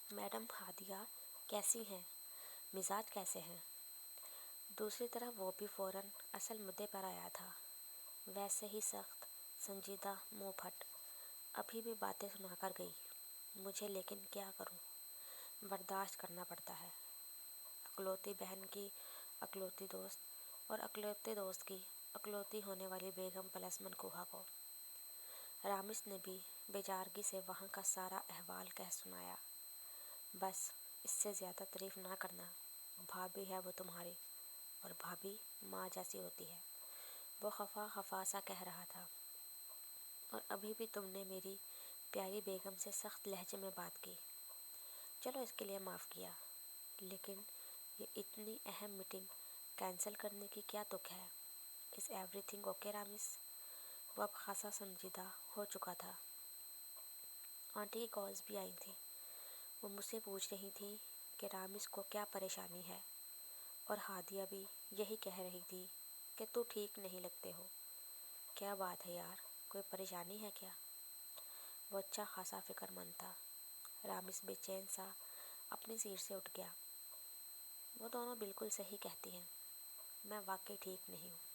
Madam Hadia کیسی ہیں؟ مزاج کیسے ہیں؟ دوسری طرف وہ بھی فوراً اصل مدعے پر آیا تھا، ویسے ہی سخت، سنجیدہ، منہ پھٹ۔ ابھی بھی باتیں سنا کر گئی مجھے، لیکن کیا کروں، برداشت کرنا پڑتا ہے۔ اکلوتی بہن کی اکلوتی دوست، اور اکلوتے دوست کی اکلوتی ہونے والی بیگم پلس منکوہا کو۔ رامس نے بھی بیچارگی سے وہاں کا سارا احوال کہہ سنایا۔ بس اس سے زیادہ تعریف نہ کرنا، بھابھی ہے وہ تمہاری، اور بھابھی ماں جیسی ہوتی ہے، وہ خفا خفا سا کہہ رہا تھا۔ اور ابھی بھی تم نے میری پیاری بیگم سے سخت لہجے میں بات کی، چلو اس کے لیے معاف کیا، لیکن یہ اتنی اہم میٹنگ کینسل کرنے کی کیا تک ہے؟ Is every thing okay ROMs? وہ اب خاصا سنجیدہ ہو چکا تھا۔ آنٹی کی کالز بھی آئی تھیں، وہ مجھ سے پوچھ رہی تھیں کہ رامس کو کیا پریشانی ہے، اور ہادیہ بھی یہی کہہ رہی تھی کہ تو ٹھیک نہیں لگتے ہو۔ کیا بات ہے یار، کوئی پریشانی ہے کیا؟ وہ اچھا خاصا فکر مند تھا۔ رامس بے چین سا اپنی سیٹ سے اٹھ گیا۔ وہ دونوں بالکل صحیح کہتی ہیں، میں واقعی ٹھیک نہیں ہوں۔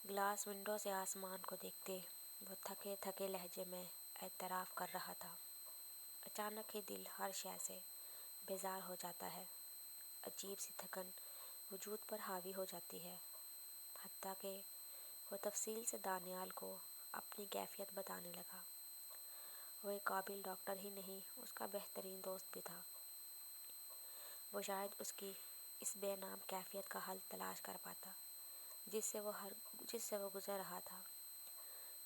گلاس ونڈو سے آسمان کو دیکھتے وہ تھکے تھکے لہجے میں اعتراف کر رہا تھا۔ اچانک ہی دل ہر شے سے بیزار ہو جاتا ہے، عجیب سی تھکن وجود پر حاوی ہو جاتی ہے، حتیٰ کہ وہ تفصیل سے دانیال کو اپنی کیفیت بتانے لگا۔ وہ ایک قابل ڈاکٹر ہی نہیں، اس کا بہترین دوست بھی تھا۔ وہ شاید اس کی اس بے نام کیفیت کا حل تلاش کر پاتا جس سے وہ گزر رہا تھا،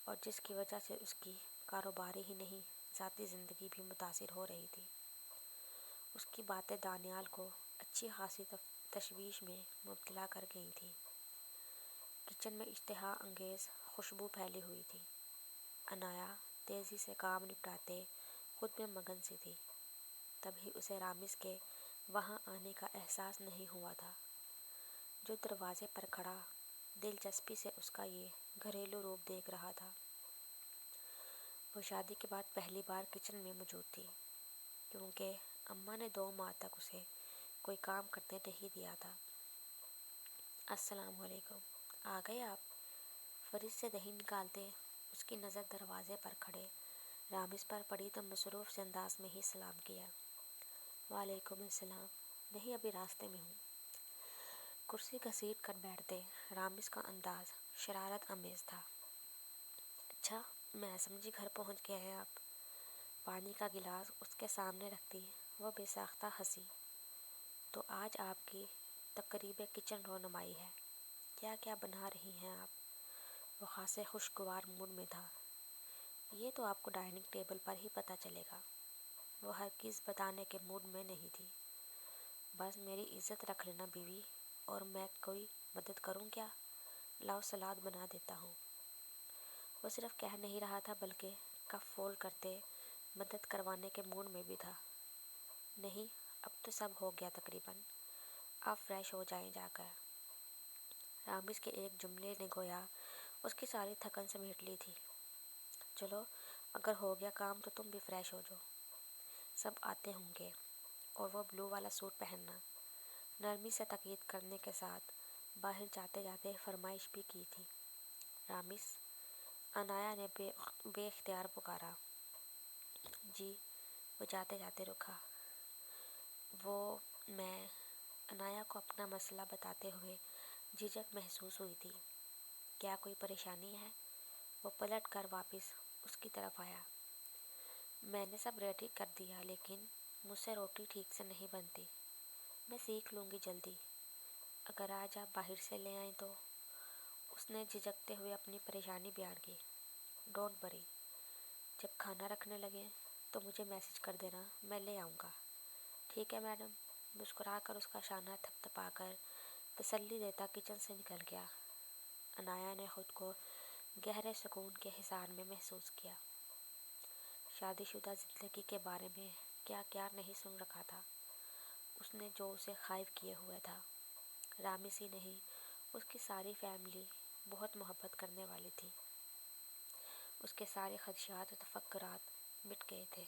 اور جس کی وجہ سے اس کی کاروباری ہی نہیں ذاتی زندگی بھی متاثر ہو رہی تھی۔ اس کی باتیں دانیال کو اچھی خاصی تشویش میں مبتلا کر گئی تھی۔ کچن میں اشتہا انگیز خوشبو پھیلی ہوئی تھی۔ عنایا تیزی سے کام نپٹاتے خود میں مگن سی تھی، تبھی اسے رامس کے وہاں آنے کا احساس نہیں ہوا تھا، جو دروازے پر کھڑا دلچسپی سے اس کا یہ گھریلو روپ دیکھ رہا تھا۔ وہ شادی کے بعد پہلی بار کچن میں موجود تھی، کیونکہ اماں نے 2 ماہ تک اسے کوئی کام کرنے نہیں دیا تھا۔ السلام علیکم، آ گئے آپ؟ فریج سے دہی نکالتے اس کی نظر دروازے پر کھڑے رامس پر پڑی تو مصروف سے انداز میں ہی سلام کیا۔ وعلیکم السلام، نہیں ابھی راستے میں ہوں۔ کرسی گھسیٹ کر بیٹھتے رامس کا انداز شرارت آمیز تھا۔ اچھا، میں سمجھی گھر پہنچ گئے ہیں آپ۔ پانی کا گلاس اس کے سامنے رکھتی وہ بے ساختہ ہنسی۔ تو آج آپ کی تقریب کچن رونمائی ہے، کیا کیا بنا رہی ہیں آپ؟ وہ خاصے خوشگوار موڈ میں تھا۔ یہ تو آپ کو ڈائننگ ٹیبل پر ہی پتہ چلے گا۔ وہ ہرگز بتانے کے موڈ میں نہیں تھی۔ بس میری عزت رکھ لینا بیوی، اور میں کوئی مدد کروں کیا؟ لاؤ سلاد بنا دیتا ہوں۔ وہ صرف کہہ نہیں رہا تھا بلکہ کف فولڈ کرتے مدد کروانے کے موڈ میں بھی تھا۔ نہیں، اب تو سب ہو گیا تقریباً، آپ فریش ہو جائیں جا کر۔ رامس کے ایک جملے نے گویا اس کی ساری تھکن سمیٹ لی تھی۔ چلو اگر ہو گیا کام تو تم بھی فریش ہو جاؤ، سب آتے ہوں گے۔ اور وہ بلو والا سوٹ پہننا، نرمی سے تاکید کرنے کے ساتھ باہر جاتے جاتے فرمائش بھی کی تھی۔ رامس، عنایا نے بے اختیار پکارا۔ جی، وہ جاتے جاتے رکا۔ میں عنایا کو اپنا مسئلہ بتاتے ہوئے جھجک محسوس ہوئی تھی۔ کیا کوئی پریشانی ہے؟ وہ پلٹ کر واپس اس کی طرف آیا۔ میں نے سب ریڈی کر دیا، لیکن مجھ سے روٹی ٹھیک سے نہیں بنتی۔ میں سیکھ لوں گی جلدی، اگر آج آپ باہر سے لے آئیں تو۔ اس نے جھجکتے ہوئے اپنی پریشانی بیان کی۔ ڈونٹ وری، جب کھانا رکھنے لگیں تو مجھے میسج کر دینا، میں لے آؤں گا۔ ٹھیک ہے میڈم، مسکرا کر اس کا شانہ تھپ تھپا کر تسلی دیتا کچن سے نکل گیا۔ عنایا نے خود کو گہرے سکون کے حصار میں محسوس کیا۔ شادی شدہ زندگی کے بارے میں کیا کیا نہیں سن رکھا تھا اس نے، جو اسے خائف کیے ہوئے تھا۔ رامس ہی نہیں، اس کی ساری فیملی بہت محبت کرنے والی تھی۔ اس کے سارے خدشات و تفکرات مٹ گئے تھے۔